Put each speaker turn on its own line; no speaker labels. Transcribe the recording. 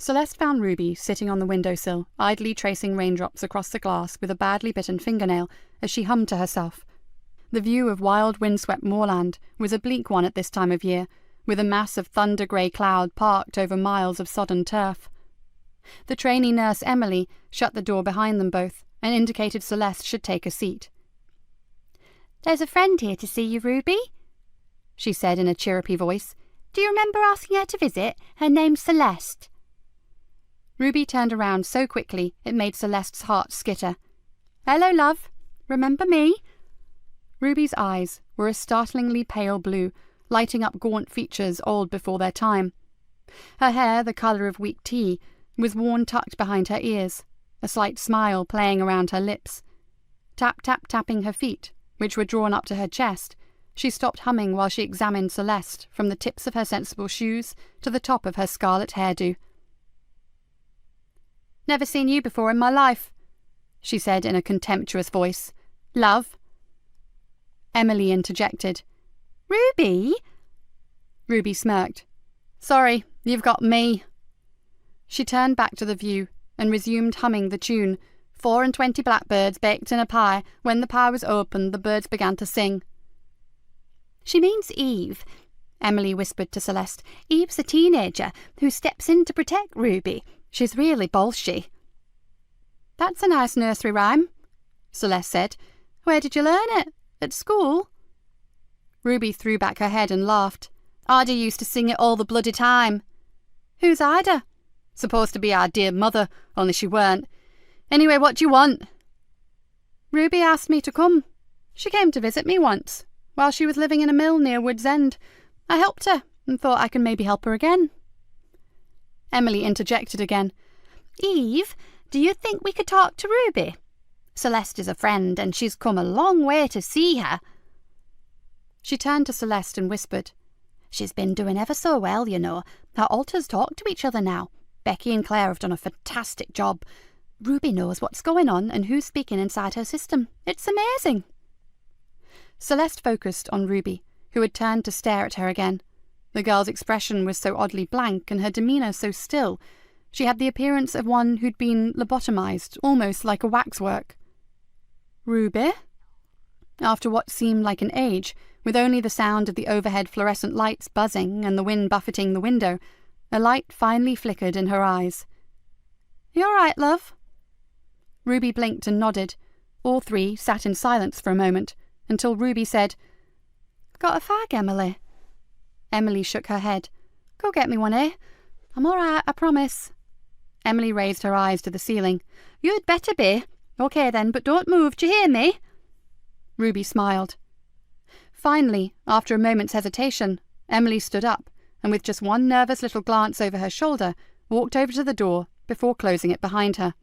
Celeste found Ruby sitting on the windowsill, idly tracing raindrops across the glass with a badly bitten fingernail as she hummed to herself. The view of wild windswept moorland was a bleak one at this time of year, with a mass of thunder-grey cloud parked over miles of sodden turf. The trainee nurse Emily shut the door behind them both and indicated Celeste should take a seat.
"There's a friend here to see you, Ruby," she said in a chirrupy voice. "Do you remember asking her to visit? Her name's Celeste."
Ruby turned around so quickly it made Celeste's heart skitter. "Hello, love. Remember me?" Ruby's eyes were a startlingly pale blue, lighting up gaunt features old before their time. Her hair, the colour of weak tea, was worn tucked behind her ears, a slight smile playing around her lips. Tap-tap-tapping her feet, which were drawn up to her chest, she stopped humming while she examined Celeste from the tips of her sensible shoes to the top of her scarlet hairdo. "Never seen you before in my life," she said in a contemptuous voice. "Love." Emily interjected.
"Ruby?"
Ruby smirked. "Sorry, you've got me." She turned back to the view and resumed humming the tune. 24 blackbirds baked in a pie. When the pie was opened, the birds began to sing.
"She means Eve," Emily whispered to Celeste. "Eve's a teenager who steps in to protect Ruby. She's really bolshy."
"That's a nice nursery rhyme," Celeste said. "Where did you learn it? At school?" Ruby threw back her head and laughed. "Ida used to sing it all the bloody time." "Who's Ida?" "Supposed to be our dear mother, only she weren't. Anyway, what do you want?" "Ruby asked me to come. She came to visit me once, while she was living in a mill near Woodsend. I helped her, and thought I could maybe help her again." Emily interjected again.
"Eve, do you think we could talk to Ruby? Celeste is a friend, and she's come a long way to see her."
She turned to Celeste and whispered.
"She's been doing ever so well, you know. Her alters talk to each other now. Becky and Claire have done a fantastic job. Ruby knows what's going on and who's speaking inside her system. It's amazing."
Celeste focused on Ruby, who had turned to stare at her again. The girl's expression was so oddly blank and her demeanour so still. She had the appearance of one who'd been lobotomized, almost like a waxwork. "Ruby?" After what seemed like an age, with only the sound of the overhead fluorescent lights buzzing and the wind buffeting the window, a light finally flickered in her eyes. "You all right, love?" Ruby blinked and nodded. All three sat in silence for a moment, until Ruby said, "Got a fag, Emily?" Emily shook her head. "Go get me one, eh? I'm all right, I promise." Emily raised her eyes to the ceiling.
"You'd better be. OK then, but don't move, do you hear me?"
Ruby smiled. Finally, after a moment's hesitation, Emily stood up, and with just one nervous little glance over her shoulder, walked over to the door before closing it behind her.